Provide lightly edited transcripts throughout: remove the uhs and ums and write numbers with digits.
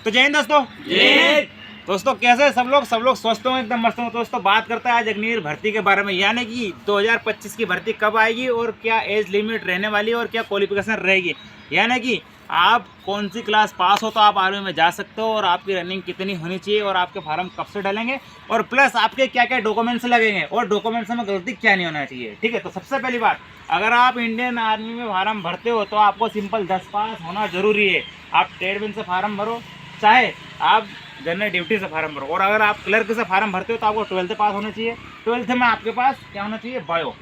तो जय हिंद दोस्तों। दोस्तों कैसे सब लोग स्वस्थ हों, एकदम मस्त हों। दोस्तों बात करते हैं आज अग्निवीर भर्ती के बारे में, यानी कि 2025 की भर्ती कब आएगी और क्या एज लिमिट रहने वाली है और क्या क्वालिफिकेशन रहेगी। यानी कि आप कौन सी क्लास पास हो तो आप आर्मी में जा सकते हो, और आपकी रनिंग कितनी होनी चाहिए, और आपके फार्म कब से डालेंगे, और प्लस आपके क्या क्या डॉक्यूमेंट्स लगेंगे, और डॉक्यूमेंट्स में गलती क्या नहीं होना चाहिए। ठीक है, तो सबसे पहली बात, अगर आप इंडियन आर्मी में फार्म भरते हो तो आपको सिंपल 10 पास होना जरूरी है। आप ट्रेडमैन से फार्म भरो, चाहे आप जनरल ड्यूटी से फार्म भरो, और अगर आप क्लर्क से फार्म भरते हो तो आपको 12th पास होना चाहिए। 12th में आपके पास क्या होना चाहिए, बायो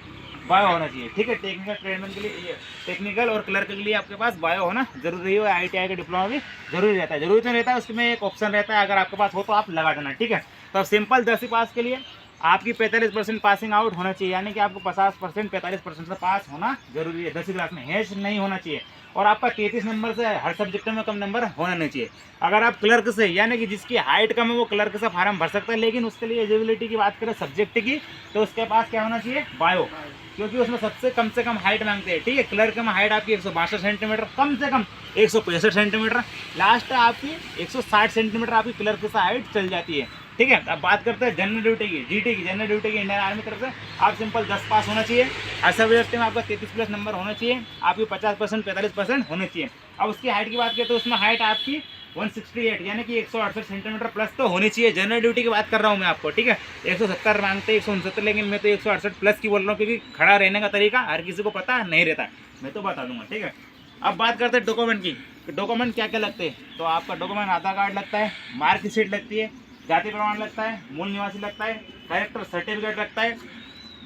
होना चाहिए। ठीक है, टेक्निकल ट्रेडमैन के लिए, टेक्निकल और क्लर्क के लिए आपके पास बायो होना जरूरी है। ITI का डिप्लोमा भी जरूरी रहता है, जरूरी तो रहता है, उसमें एक ऑप्शन रहता है, अगर आपके पास हो तो आप लगा देना। ठीक है, तो अब सिंपल 10वीं पास के लिए आपकी 45% पासिंग आउट होना चाहिए, यानी कि आपको 50% 45% से पास होना जरूरी है 10वीं क्लास में। हैश नहीं होना चाहिए, और आपका 33 नंबर से हर सब्जेक्ट में कम नंबर होना नहीं चाहिए। अगर आप क्लर्क से, यानी कि जिसकी हाइट कम है वो क्लर्क से फार्म भर सकता है, लेकिन उसके लिए एलिजिबिलिटी की बात करें सब्जेक्ट की, तो उसके पास क्या होना चाहिए, बायो, क्योंकि उसमें सबसे कम से कम हाइट मांगते हैं। ठीक है, क्लर्क में हाइट आपकी 162 सेंटीमीटर, कम से कम 165 सेंटीमीटर, लास्ट आपकी 160 सेंटीमीटर आपकी क्लर्क से हाइट चल जाती है। ठीक है, अब बात करते हैं जनरल ड्यूटी की, GT की, जनरल ड्यूटी की इंडियन आर्मी की तरफ से आप सिंपल 10 पास होना चाहिए। हर सब्जेक्ट में आपका 33+ नंबर होना चाहिए, आपकी 50% 45% होने चाहिए। अब उसकी हाइट की बात करें तो उसमें हाइट आपकी 168 यानी कि 168 सेंटीमीटर प्लस तो होनी चाहिए। जनरल ड्यूटी की बात कर रहा हूँ मैं आपको। ठीक है, 170 मांगते 169, लेकिन मैं तो 168 प्लस की बोल रहा हूँ, क्योंकि खड़ा रहने का तरीका हर किसी को पता नहीं रहता, मैं तो बता दूंगा। ठीक है, अब बात करते हैं डॉक्यूमेंट की। डॉक्यूमेंट क्या क्या लगते हैं, तो आपका डॉक्यूमेंट आधार कार्ड लगता है, मार्कशीट लगती है, जाति प्रमाण लगता है, मूल निवासी लगता है, कैरेक्टर सर्टिफिकेट लगता है,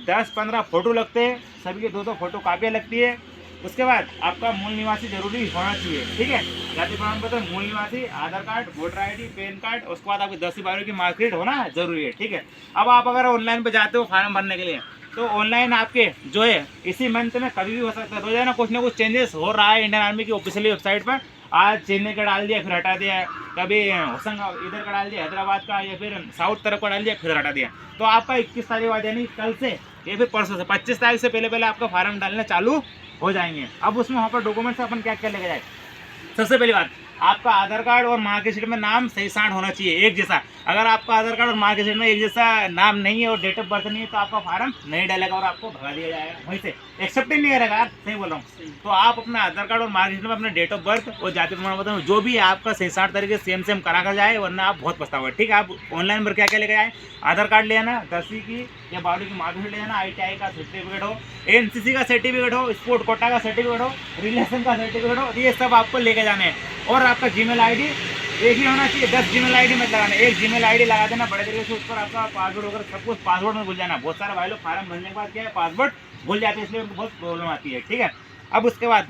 10-15 फोटो लगते हैं, सभी के 2-2 फोटो कापियाँ लगती है। उसके बाद आपका मूल निवासी जरूरी होना चाहिए। ठीक है, जाति प्रमाण पत्र, मूल निवासी, Aadhaar card, voter ID, PAN card, उसके बाद आपकी 10वीं 12वीं की मार्कशीट होना जरूरी है। ठीक है, अब आप अगर ऑनलाइन पे जाते हो फार्म भरने के लिए, तो ऑनलाइन आपके जो है इसी मंथ में कभी भी हो सकता है, तो ना कुछ चेंजेस हो रहा है इंडियन आर्मी की ऑफिशियली वेबसाइट पर। आज चेन्नई का डाल दिया फिर हटा दिया, कभी होशंगाबाद इधर का डाल दिया, हैदराबाद का, या फिर साउथ तरफ का डाल दिया फिर हटा दिया। तो आपका 21 तारीख बाद यानी कल से या फिर परसों से 25 तारीख से पहले आपका फार्म डालने चालू हो जाएंगे। अब उसमें वहाँ पर डॉक्यूमेंट्स अपन क्या क्या लेके जाए, सबसे पहली बात, आपका आधार कार्ड और मार्कशीट में नाम सही साठ होना चाहिए, एक जैसा। अगर आपका आधार कार्ड और मार्कशीट में एक जैसा नाम नहीं है और डेट ऑफ बर्थ नहीं है तो आपका फार्म नहीं डालेगा और आपको भगा दिया जाएगा, वहीं से एक्सेप्ट ही नहीं करेगा। आप सही बोल रहा हूँ, तो आप अपना आधार कार्ड और मार्कशीट में अपना डेट ऑफ बर्थ और जाति प्रमाण पत्र जो भी आपका सही साठ तरीके से सेम करा कर जाए, वरना आप बहुत पछताओगे। ठीक है, आप ऑनलाइन पर क्या क्या लेके जाए, आधार कार्ड ले आना, 10वीं की या 12वीं की मार्कशीट ले आना, ITI का सर्टिफिकेट हो, NCC का सर्टिफिकेट हो, स्पोर्ट कोटा का सर्टिफिकेट हो, रिलेशन का सर्टिफिकेट हो, ये सब आपको लेके जाने हैं। और आपका Gmail ID एक ही होना चाहिए, 10 Gmail ID मत लगाना, एक Gmail ID लगा देना बड़े तरीके से, उस पर आपका पासवर्ड वगैरह सब कुछ, पासवर्ड में भूल जाना। बहुत सारे भाई लोग फार्म भरने के बाद क्या है, पासवर्ड भूल जाते हैं, इसलिए उनको बहुत प्रॉब्लम आती है। ठीक है, अब उसके बाद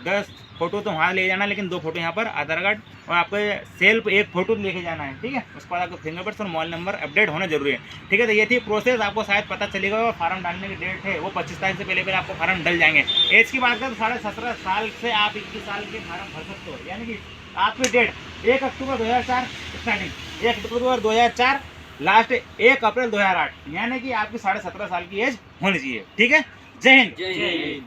10 फोटो तो वहाँ ले जाना, लेकिन 2 फोटो यहाँ पर, आधार कार्ड और आपको सेल्फ 1 फोटो लेके जाना है। ठीक है, उसके बाद आपको फिंगरप्रिंट्स और मोबाइल नंबर अपडेट होना जरूरी है। ठीक है, तो ये थी प्रोसेस, आपको शायद पता चलेगा। फार्म डालने की डेट है वो 25 तारीख से पहले आपको फार्म डल जाएंगे। एज की बात करें तो 17.5 साल से आप 21 साल के फार्म भर सकते हो, यानी कि आपकी डेट 1 अक्टूबर 2004 स्टार्टिंग, 1 अक्टूबर 2004 लास्ट, 1 अप्रैल 2008, यानी कि आपकी 17.5 साल की एज होनी चाहिए। ठीक है, जय हिंद।